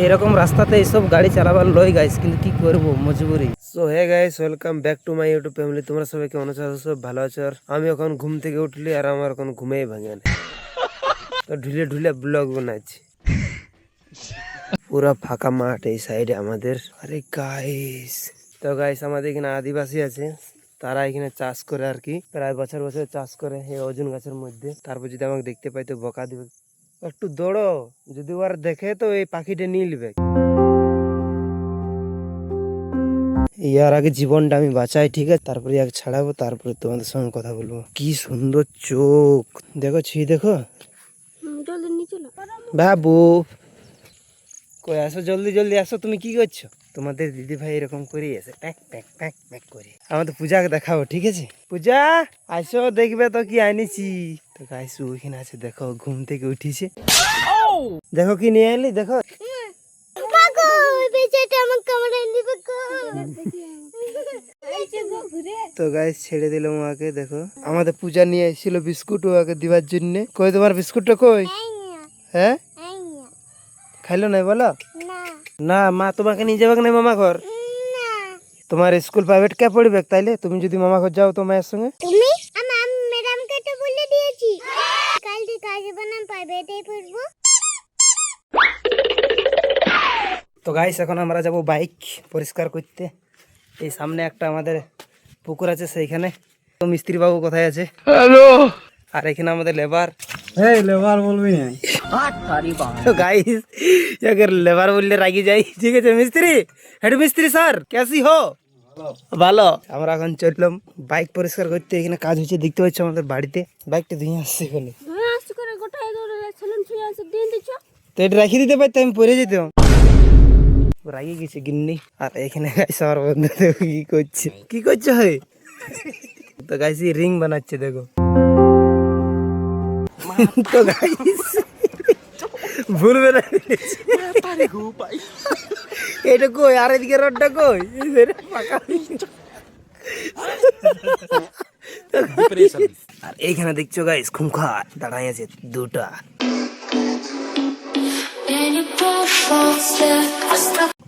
এরকম রাস্তাতে এইসব গাড়ি চালাবার লয় গাইস, কিন্তু কি করবো মজবুরি। So hey guys, welcome back to my YouTube family. তোমরা সবাই কেমন আছো? সব ভালো আছো? আর আমি এখন ঘুম থেকে উঠলি আর আমার এখন ঘুমেই ভাঙে না, তো ঢুলে ঢুলে ব্লগ বানাচ্ছি। পুরা ফাঁকা মাঠ এই সাইডে আমাদের। আরে গাইস, তো গাইস আমাদের এখানে আদিবাসী আছে, তারা এখানে চাষ করে আর কি, প্রায় বছর বছর চাষ করে এই অর্জুন গাছের মধ্যে। তারপর যদি আমাকে দেখতে পাই তো বকা দিবে, একটু দৌড়ো, যদি ওরা দেখে তো এই পাখিটা নিয়ে নিবে। ইয়ার আগে জীবনটা আমি বাঁচাই, ঠিক আছে, তারপরে ইয়াকে ছাড়াবো, তারপরে তোমাদের সঙ্গে কথা বলবো। কি সুন্দর চোখ দেখো, দেখো বাবু, কই আসো, জলদি জলদি আসো। তুমি কি করছো? তোমাদের দিদি ভাই এরকম করে এসে প্যাক প্যাক প্যাক প্যাক করে আমাদের পূজাকে দেখাবো, ঠিক আছে? পূজা আসো, দেখবে তো কি আনিছি। তো গাইস ওইখানে আছে, দেখো ঘুম থেকে উঠিছে, দেখো কি নিয়ে আনলি, দেখো। তো গাইস ছেড়ে দিলাম ওকে, দেখো আমাদের পূজা নিয়ে এসেছিল বিস্কুট ওকে দিবার জন্য। কই তোমার বিস্কুটটা কই? হ্যাঁ খাইলো না বলো না, মা তোমাকে নিয়ে যাবে না মামা ঘর? তোমার স্কুল প্রাইভেট কে পড়বে তাইলে? তুমি যদি মামা ঘর যাও তো মায়ের সঙ্গে। তুমি ম্যাডামকে তো বলে দিয়েছি কাল থেকে আসবে না, প্রাইভেটেই পড়বো। তো গাইস এখন আমরা যাব বাইক পরিষ্কার করতে। এই সামনে একটা আমাদের পুকুর আছে, সেইখানে। তো মিস্ত্রি বাবু কোথায় আছে? হ্যালো। আর এখানে আমাদের লেবার। এই লেবার বলবি না। তো গাইস अगर লেবার বললে রাগি যাই, ঠিক আছে? মিস্ত্রি, হেড মিস্ত্রি স্যার, কেসি হো? ভালো। আমরা এখন চললাম বাইক পরিষ্কার করতে। এখানে কাজ হচ্ছে, দেখতে পাচ্ছ আমাদের বাড়িতে। বাইকটা ধুয়ে আসছে এখানে, তো এটা রাখি দিতে পারতে, আমি পরে যেতাম। রাগি গেছে গিন্নি। আর এখানে সবার বন্ধু কি করছে, কি করছে হয়? তো গাইস রিং বানাচ্ছে, দেখো। তো গাইস ভুলবে না, এটা কই? আর এদিকে রডটা কই? আর এইখানে দেখছো গাইস খুমখার দাঁড়াই আছে দুটা।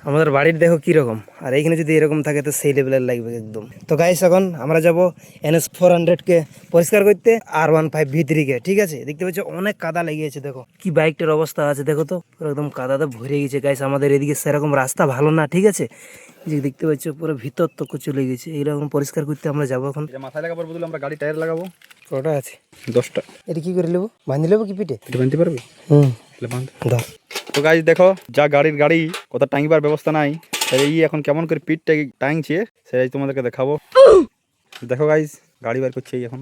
আমাদের বাড়ির দেখো কিরকম, আর এইখানে যদি এরকম থাকে তো সেই লেভেলের লাগবে একদম। তো গাইস এখন আমরা যাবো NS 400 কে পরিষ্কার করতে, R15 V3 কে, ঠিক আছে? দেখতে পাচ্ছ অনেক কাদা লেগে গেছে, দেখো কি বাইকটার অবস্থা আছে, দেখো তো পুরো একদম কাদাতে ভরে গেছে গাইস। আমাদের এদিকে সেরকম রাস্তা ভালো না, ঠিক আছে? যে দেখতে পাচ্ছ পুরো ভিতর তক চলে গেছে। এইরকম পরিষ্কার করতে আমরা যাবো এখন। মাথায় লাগাবার বদলে আমরা গাড়ি টায়ার লাগাবো। কটা আছে? 10টা। এটা কি করে নেবো? বাঁধি নেবো কি পিঠে? এটা বাঁধতে পারবি? বাঁধ। ধর। তো গাইস দেখো, যা গাড়ি কত টাঙিবার ব্যবস্থা নাই, এই এখন কেমন করে পিঠটা টাঙছে সেটাই তোমাদেরকে দেখাবো। দেখো গাইস গাড়ি বার করছে এখন।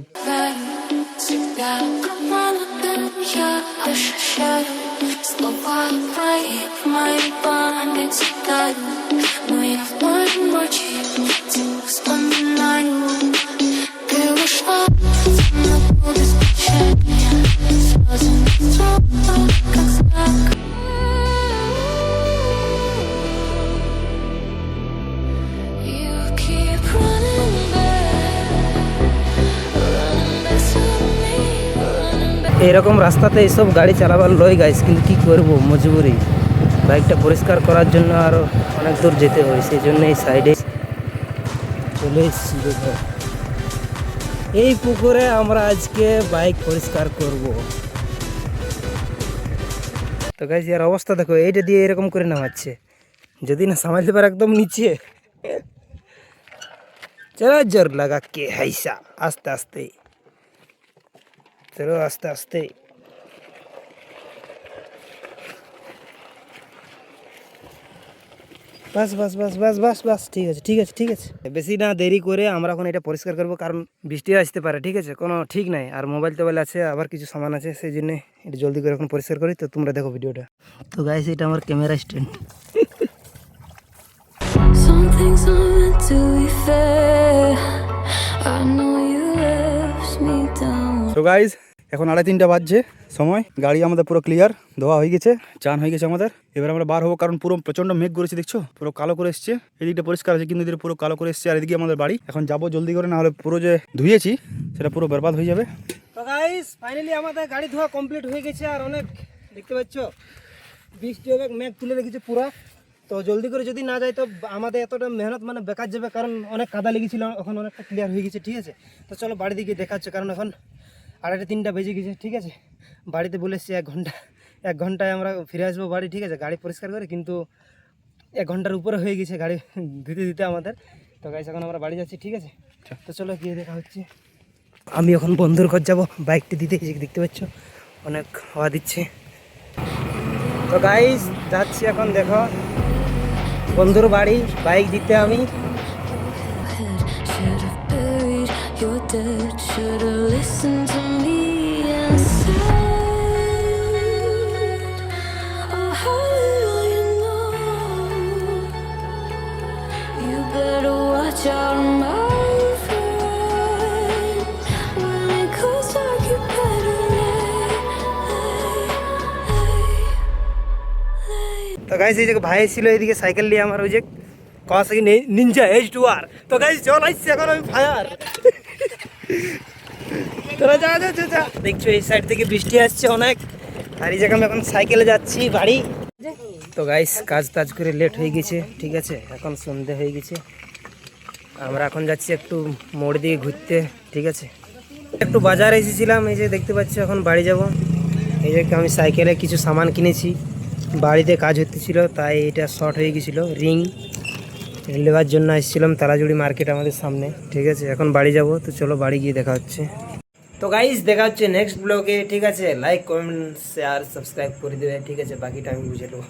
এরকম রাস্তাতে এইসব গাড়ি চালাবার লয় গাইস, কিন্তু কি করবো মজবুরি। বাইকটা পরিষ্কার করার জন্য আরো অনেক দূর যেতে হয়, সেই জন্য এই সাইডে চলে এসেছি। দেখো এই পুকুরে আমরা আজকে বাইক পরিষ্কার করব। তো গাইস এর অবস্থা দেখো, এইটা দিয়ে এরকম করে নামাচ্ছে, যদি না সামালতে পারে একদম নিচে। চলো জোর লাগা কে হাইসা, আস্তে আস্তে চলো, আস্তে আস্তে। বাস বাস বাস বাস বাস বাস, ঠিক আছে ঠিক আছে ঠিক আছে। বেশি না দেরি করে আমরা এখন এটা পরিষ্কার করবো, কারণ বৃষ্টি আসতে পারে, ঠিক আছে? কোনো ঠিক নাই। আর মোবাইল টোবাইল আছে, আবার কিছু সামান আছে, সেই জন্য এটা জলদি করে এখন পরিষ্কার করি। তো তোমরা দেখো ভিডিওটা। তো গাইস এটা আমার ক্যামেরা স্ট্যান্ড। তো গাইস এখন 2:30 বাজছে সময়, গাড়ি আমাদের পুরো ক্লিয়ার, ধোয়া হয়ে গেছে, চান হয়ে গেছে আমাদের। এবার আমরা বার হবো, কারণ পুরো প্রচন্ড মেঘ করেছে, দেখছো পুরো কালো করে এসছে। এদিকটা পরিষ্কার আছে, কিন্তু এদিকে পুরো কালো করে এসছে। আর এদিকে আমাদের বাড়ি। এখন যাবো জলদি করে, না হলে পুরো যে ধুয়েছি সেটা পুরো বরবাদ হয়ে যাবে। তো গাইস ফাইনালি আমাদের গাড়ি ধোয়া কমপ্লিট হয়ে গেছে। আর অনেক দেখতে পাচ্ছ বৃষ্টি হবে, মেঘ তুলে রেখেছে পুরা। তো জলদি করে যদি না যায় তো আমাদের এতটা মেহনত মানে বেকার যাবে, কারণ অনেক কাদা লেগেছিল, এখন অনেকটা ক্লিয়ার হয়ে গেছে। ঠিক আছে, তো চলো বাড়ি দিকে দেখাচ্ছে, কারণ এখন 2:30-3টা বেজে গেছে। ঠিক আছে, বাড়িতে বলে এসছি 1 ঘন্টায় আমরা ফিরে আসবো বাড়ি। ঠিক আছে, গাড়ি পরিষ্কার করে, কিন্তু 1 ঘন্টার উপরে হয়ে গেছে গাড়ি ধুতে দিতে আমাদের। তো গাইস এখন আমরা বাড়ি যাচ্ছি। ঠিক আছে, তো চলো গিয়ে দেখা হচ্ছে। আমি এখন বন্ধুর ঘর যাবো বাইকটি দিতে, এই যে দেখতে পাচ্ছ অনেক হাওয়া দিচ্ছে। তো গাইস যাচ্ছি এখন, দেখো বন্ধুর বাড়ি বাইক দিতে আমি। Should have buried your dead. Should have listened to me instead. Oh, how little you know. You better watch out, my friend. When it goes dark, you better তো গাইস এই যে ভাই ছিল এইদিকে সাইকেল নিয়ে আমার, ওই যে কাওয়াসাকি নিনজা H2R। তো গাইস চল আসছে এখন আমি ফায়ার। তোরা যা যা যা যা। দেখছো এই সাইড থেকে বৃষ্টি আসছে অনেক, আর এই জায়গায় আমি এখন সাইকেলে যাচ্ছি বাড়ি। তো গাইস কাজ টাজ করে লেট হয়ে গেছে। ঠিক আছে, এখন সন্ধে হয়ে গেছে, আমরা এখন যাচ্ছি একটু মোড় দিয়ে ঘুরতে। ঠিক আছে, একটু বাজারে এসেছিলাম, এই যে দেখতে পাচ্ছি এখন বাড়ি যাব। এই যে আমি সাইকেলে কিছু সামান কিনেছি, বাড়িতে কাজ হতেছিল তাই এটা শর্ট হয়ে গেছিল। রিং নেওয়ার জন্য এসেছিলাম তারাজুড়ি মার্কেট আমাদের সামনে। ঠিক আছে, এখন বাড়ি যাব, তো চলো বাড়ি গিয়ে দেখা হচ্ছে। তো গাইস দেখা হচ্ছে নেক্সট ব্লগে। ঠিক আছে, লাইক কমেন্ট শেয়ার সাবস্ক্রাইব করে দেবে। ঠিক আছে, বাকিটা আমি বুঝে নেবো।